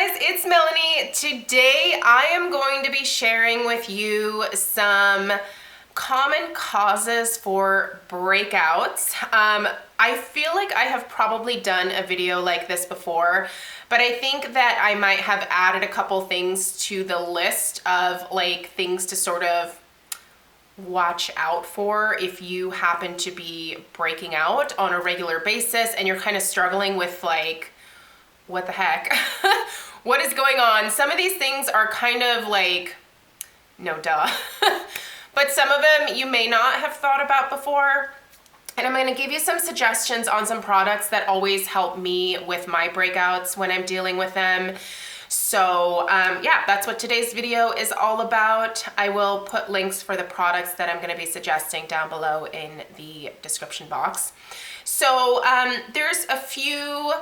guys, it's Melanie. Today I am going to be sharing with you some common causes for breakouts. I feel like I have probably done a video like this before, but I think that I might have added a couple things to the list of like things to sort of watch out for if you happen to be breaking out on a regular basis and you're kind of struggling with like, what the heck? What is going on? Some of these things are kind of like, no duh. But some of them you may not have thought about before. And I'm gonna give you some suggestions on some products that always help me with my breakouts when I'm dealing with them. So yeah, that's what today's video is all about. I will put links for the products that I'm gonna be suggesting down below in the description box. So there's a few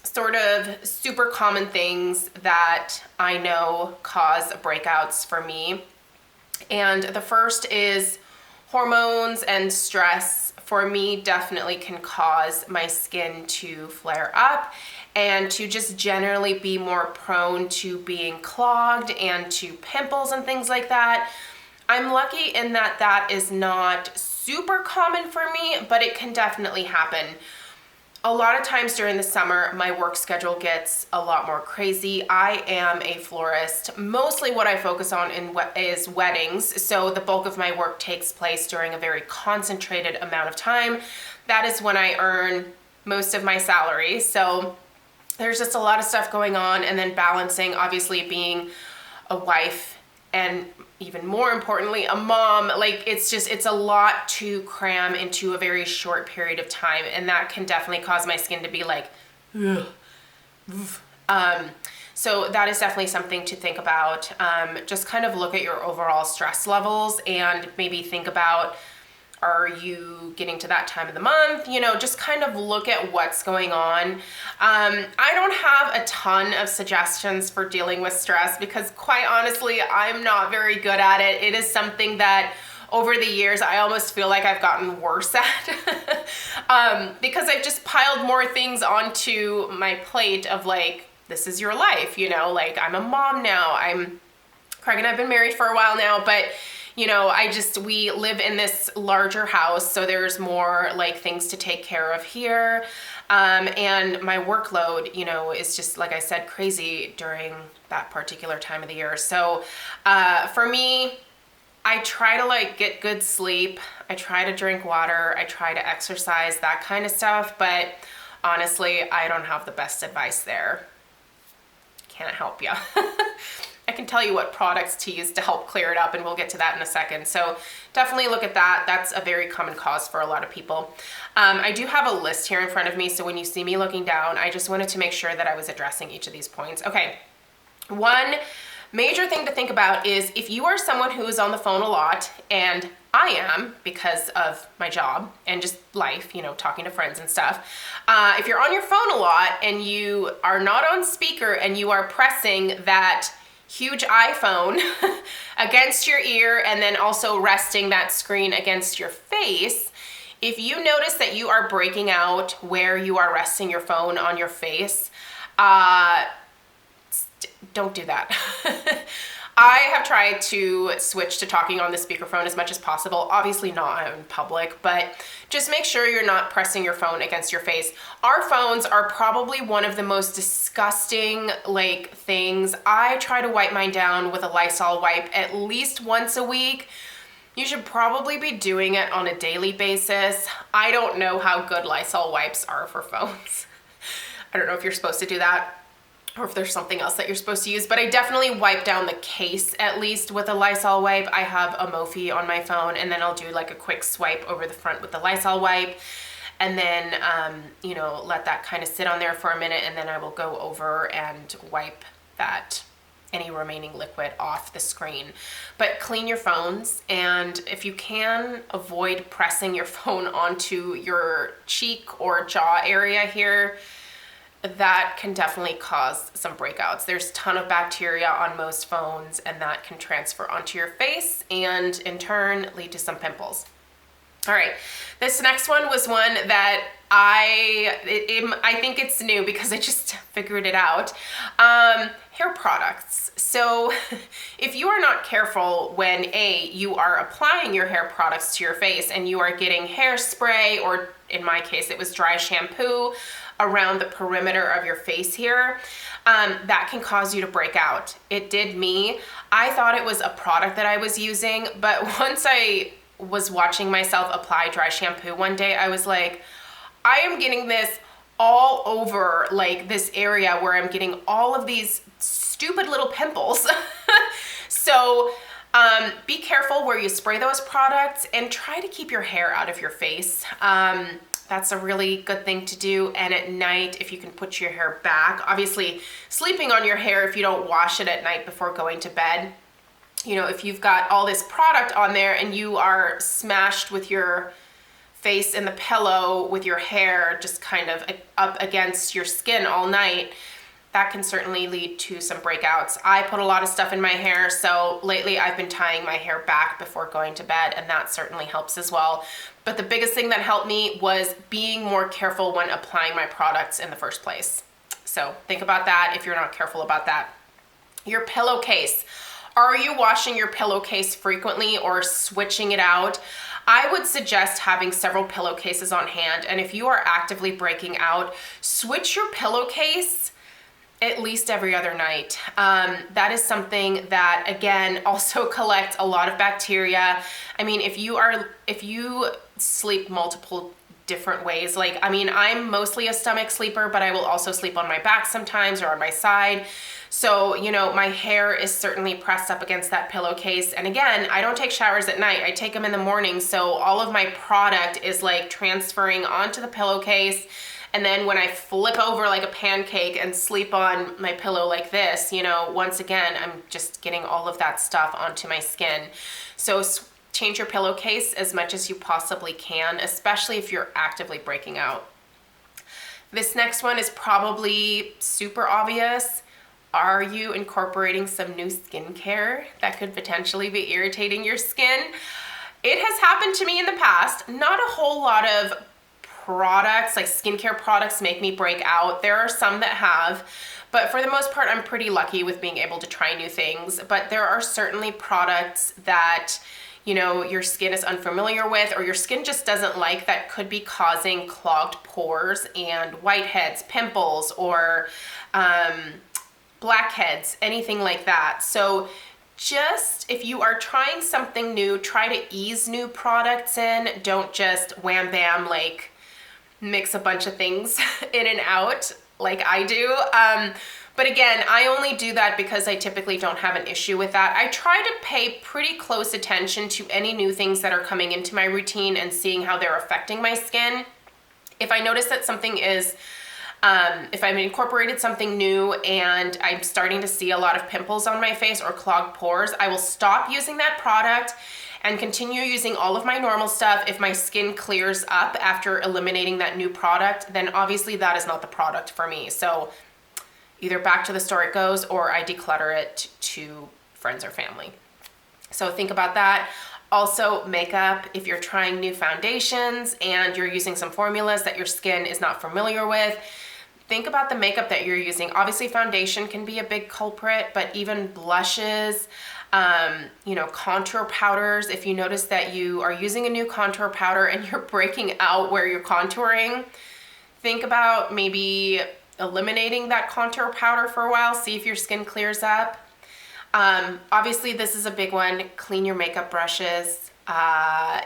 sort of super common things that I know cause breakouts for me. And the first is hormones and stress. For me, definitely can cause my skin to flare up and to just generally be more prone to being clogged and to pimples and things like that. I'm lucky in that that is not super common for me, but it can definitely happen. A lot of times during the summer, my work schedule gets a lot more crazy. I am a florist. Mostly what I focus on is weddings, so the bulk of my work takes place during a very concentrated amount of time. That is when I earn most of my salary. So there's just a lot of stuff going on, and then balancing, obviously being a wife and even more importantly, a mom. Like it's a lot to cram into a very short period of time, and that can definitely cause my skin to be like, ugh. So that is definitely something to think about. Just kind of look at your overall stress levels and maybe think about, are you getting to that time of the month? You know, just kind of look at what's going on. I don't have a ton of suggestions for dealing with stress because quite honestly, I'm not very good at it. It is something that over the years, I almost feel like I've gotten worse at because I've just piled more things onto my plate of like, this is your life, you know, like I'm a mom now. Craig and I've been married for a while now, but you know, we live in this larger house, so there's more like things to take care of here. And my workload, you know, is just, like I said, crazy during that particular time of the year. So for me, I try to like get good sleep. I try to drink water. I try to exercise, that kind of stuff. But honestly, I don't have the best advice there. Can't help you. I can tell you what products to use to help clear it up, and we'll get to that in a second. So definitely look at that. That's a very common cause for a lot of people. I do have a list here in front of me, so when you see me looking down, I just wanted to make sure that I was addressing each of these points. Okay, one major thing to think about is if you are someone who is on the phone a lot, and I am because of my job and just life, you know, talking to friends and stuff. If you're on your phone a lot and you are not on speaker and you are pressing that huge iPhone against your ear and then also resting that screen against your face, if you notice that you are breaking out where you are resting your phone on your face, don't do that. I have tried to switch to talking on the speakerphone as much as possible. Obviously not in public, but just make sure you're not pressing your phone against your face. Our phones are probably one of the most disgusting like things. I try to wipe mine down with a Lysol wipe at least once a week. You should probably be doing it on a daily basis. I don't know how good Lysol wipes are for phones. I don't know if you're supposed to do that, or if there's something else that you're supposed to use, but I definitely wipe down the case at least with a Lysol wipe. I have a Mophie on my phone, and then I'll do like a quick swipe over the front with the Lysol wipe, and then, you know, let that kind of sit on there for a minute, and then I will go over and wipe any remaining liquid off the screen. But clean your phones, and if you can, avoid pressing your phone onto your cheek or jaw area here. That can definitely cause some breakouts. There's a ton of bacteria on most phones, and that can transfer onto your face and in turn lead to some pimples. All right, this next one was one that I think it's new because I just figured it out. Hair products. So if you are not careful when you are applying your hair products to your face and you are getting hairspray, or in my case it was dry shampoo around the perimeter of your face here, that can cause you to break out. It did me. I thought it was a product that I was using, but once I was watching myself apply dry shampoo one day, I was like, I am getting this all over, like this area where I'm getting all of these stupid little pimples. So be careful where you spray those products and try to keep your hair out of your face. That's a really good thing to do. And at night, if you can put your hair back, obviously sleeping on your hair if you don't wash it at night before going to bed. You know, if you've got all this product on there and you are smashed with your face in the pillow with your hair just kind of up against your skin all night, that can certainly lead to some breakouts. I put a lot of stuff in my hair, so lately I've been tying my hair back before going to bed, and that certainly helps as well. But the biggest thing that helped me was being more careful when applying my products in the first place. So think about that if you're not careful about that. Your pillowcase. Are you washing your pillowcase frequently or switching it out? I would suggest having several pillowcases on hand, and if you are actively breaking out, switch your pillowcase at least every other night. That is something that, again, also collects a lot of bacteria. I mean, if you sleep multiple different ways, like, I mean, I'm mostly a stomach sleeper, but I will also sleep on my back sometimes or on my side. So, you know, my hair is certainly pressed up against that pillowcase. And again, I don't take showers at night. I take them in the morning. So all of my product is like transferring onto the pillowcase. And then when I flip over like a pancake and sleep on my pillow like this, you know, once again, I'm just getting all of that stuff onto my skin. So change your pillowcase as much as you possibly can, especially if you're actively breaking out. This next one is probably super obvious. Are you incorporating some new skincare that could potentially be irritating your skin? It has happened to me in the past. Not a whole lot of products, like skincare products, make me break out. There are some that have, but for the most part, I'm pretty lucky with being able to try new things. But there are certainly products that, you know, your skin is unfamiliar with, or your skin just doesn't like, that could be causing clogged pores and whiteheads, pimples, or blackheads, anything like that. So just, if you are trying something new, try to ease new products in. Don't just wham bam, like mix a bunch of things in and out like I do. But again, I only do that because I typically don't have an issue with that. I try to pay pretty close attention to any new things that are coming into my routine and seeing how they're affecting my skin. If I notice that something is if I've incorporated something new and I'm starting to see a lot of pimples on my face or clogged pores, I will stop using that product and continue using all of my normal stuff. If my skin clears up after eliminating that new product, then obviously that is not the product for me. So either back to the store it goes, or I declutter it to friends or family. So think about that. Also, makeup. If you're trying new foundations and you're using some formulas that your skin is not familiar with, think about the makeup that you're using. Obviously, foundation can be a big culprit, but even blushes, you know, contour powders. If you notice that you are using a new contour powder and you're breaking out where you're contouring, think about maybe eliminating that contour powder for a while. See if your skin clears up. Obviously, this is a big one. Clean your makeup brushes.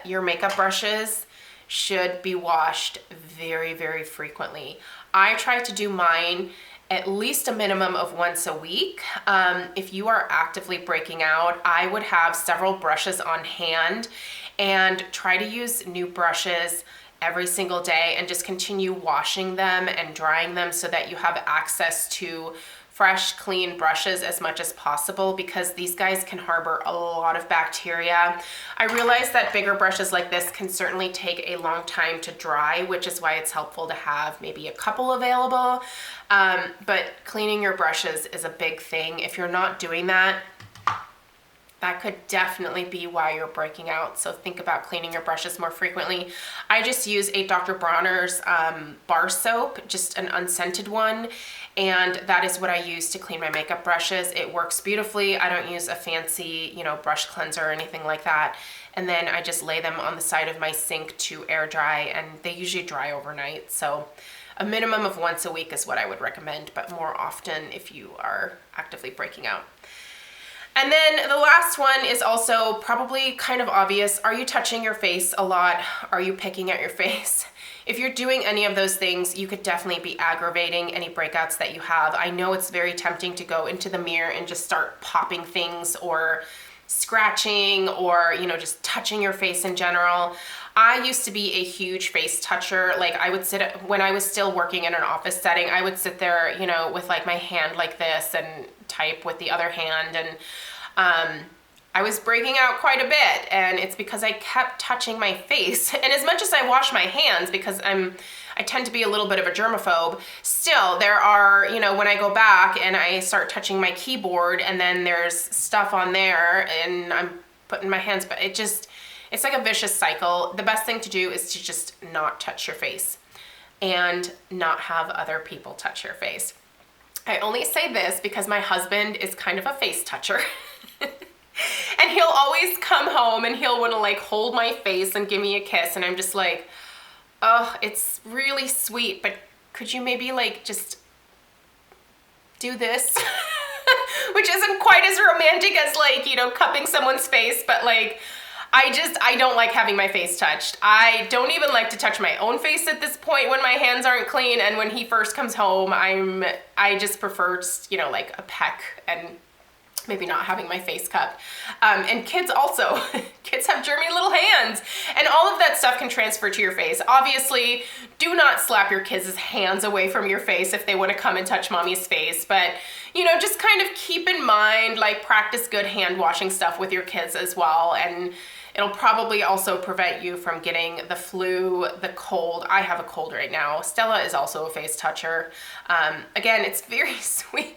Your makeup brushes should be washed very, very frequently. I try to do mine at least a minimum of once a week. If you are actively breaking out, I would have several brushes on hand and try to use new brushes every single day and just continue washing them and drying them so that you have access to fresh, clean brushes as much as possible, because these guys can harbor a lot of bacteria. I realize that bigger brushes like this can certainly take a long time to dry, which is why it's helpful to have maybe a couple available. But cleaning your brushes is a big thing. If you're not doing that, That could definitely be why you're breaking out. So think about cleaning your brushes more frequently. I just use a Dr. Bronner's bar soap, just an unscented one. And that is what I use to clean my makeup brushes. It works beautifully. I don't use a fancy, brush cleanser or anything like that. And then I just lay them on the side of my sink to air dry, and they usually dry overnight. So a minimum of once a week is what I would recommend, but more often if you are actively breaking out. And then the last one is also probably kind of obvious. Are you touching your face a lot? Are you picking at your face? If you're doing any of those things, you could definitely be aggravating any breakouts that you have. I know it's very tempting to go into the mirror and just start popping things or scratching or, just touching your face in general. I used to be a huge face toucher. Like I would when I was still working in an office setting, I would sit there, with like my hand like this and type with the other hand. And I was breaking out quite a bit, and it's because I kept touching my face. And as much as I wash my hands, because I tend to be a little bit of a germaphobe, still there are, when I go back and I start touching my keyboard and then there's stuff on there and I'm putting my hands, but it's like a vicious cycle. The best thing to do is to just not touch your face and not have other people touch your face. I only say this because my husband is kind of a face toucher. And he'll always come home and he'll want to like hold my face and give me a kiss, and I'm just like, oh, it's really sweet, but could you maybe like just do this? Which isn't quite as romantic as like, cupping someone's face, but like, I don't like having my face touched. I don't even like to touch my own face at this point when my hands aren't clean, and when he first comes home, I just prefer just, like a peck and maybe not having my face cupped. And kids also, kids have germy little hands, and all of that stuff can transfer to your face. Obviously, do not slap your kids' hands away from your face if they want to come and touch mommy's face, but just kind of keep in mind, like practice good hand washing stuff with your kids as well, and it'll probably also prevent you from getting the flu, the cold. I have a cold right now. Stella is also a face toucher. Again, it's very sweet.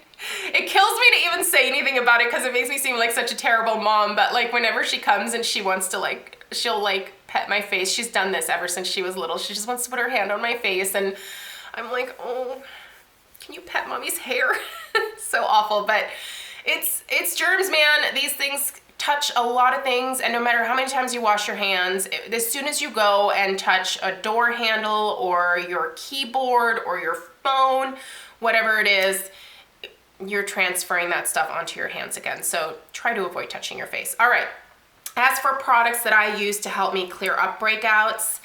It kills me to even say anything about it because it makes me seem like such a terrible mom, but like whenever she comes and she wants to she'll pet my face. She's done this ever since she was little. She just wants to put her hand on my face, and I'm like, oh, can you pet mommy's hair? So awful, but it's germs, man. These things touch a lot of things, and no matter how many times you wash your hands, as soon as you go and touch a door handle or your keyboard or your phone, whatever it is, you're transferring that stuff onto your hands again. So try to avoid touching your face. All right. As for products that I use to help me clear up breakouts,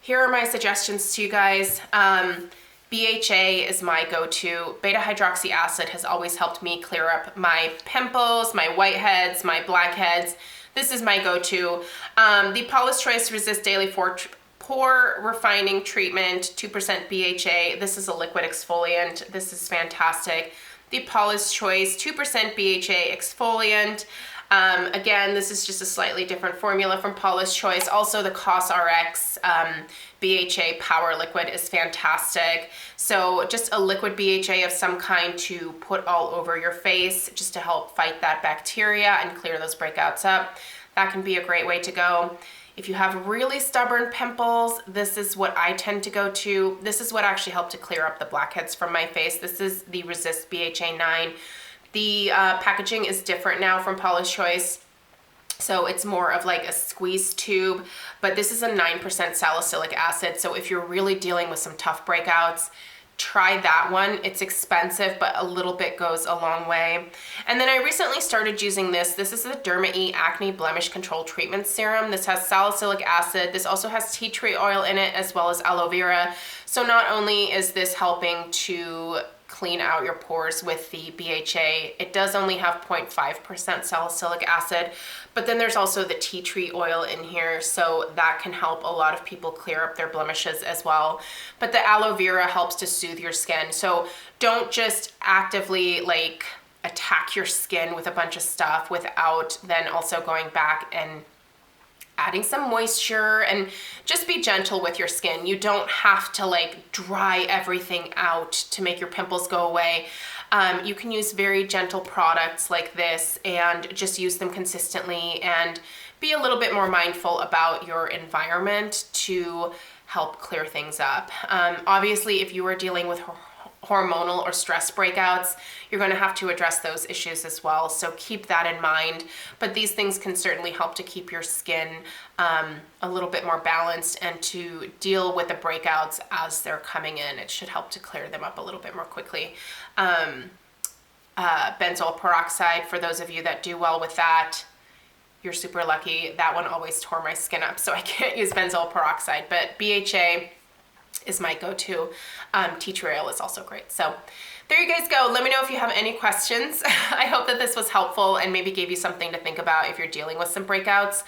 here are my suggestions to you guys. BHA is my go-to. Beta hydroxy acid has always helped me clear up my pimples, my whiteheads, my blackheads. This is my go-to. The Paula's Choice Resist Daily Pore Refining Treatment, 2% BHA. This is a liquid exfoliant. This is fantastic. The Paula's Choice 2% BHA exfoliant. Again, this is just a slightly different formula from Paula's Choice. Also, the COSRX BHA Power Liquid is fantastic. So just a liquid BHA of some kind to put all over your face just to help fight that bacteria and clear those breakouts up. That can be a great way to go. If you have really stubborn pimples, this is what I tend to go to. This is what actually helped to clear up the blackheads from my face. This is the Resist BHA 9. The packaging is different now from Paula's Choice. So it's more of like a squeeze tube, but this is a 9% salicylic acid. So if you're really dealing with some tough breakouts, try that one. It's expensive, but a little bit goes a long way. And then I recently started using this. This is the Derma E Acne Blemish Control Treatment Serum. This has salicylic acid. This also has tea tree oil in it, as well as aloe vera. So not only is this helping to clean out your pores with the BHA, it does only have 0.5% salicylic acid, but then there's also the tea tree oil in here, so that can help a lot of people clear up their blemishes as well. But the aloe vera helps to soothe your skin, so don't just actively attack your skin with a bunch of stuff without then also going back and adding some moisture, and just be gentle with your skin. You don't have to dry everything out to make your pimples go away. You can use very gentle products like this and just use them consistently and be a little bit more mindful about your environment to help clear things up. Obviously, if you are dealing with hormonal or stress breakouts, you're going to have to address those issues as well. So keep that in mind. But these things can certainly help to keep your skin a little bit more balanced and to deal with the breakouts as they're coming in. It should help to clear them up a little bit more quickly. Benzoyl peroxide, for those of you that do well with that, you're super lucky. That one always tore my skin up, so I can't use benzoyl peroxide, but BHA is my go-to. Tea tree oil is also great. So there you guys go. Let me know if you have any questions. I hope that this was helpful and maybe gave you something to think about if you're dealing with some breakouts.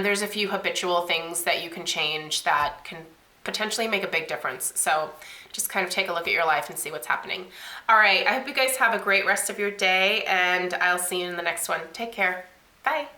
There's a few habitual things that you can change that can potentially make a big difference. So just kind of take a look at your life and see what's happening. All right, I hope you guys have a great rest of your day, and I'll see you in the next one. Take care. Bye.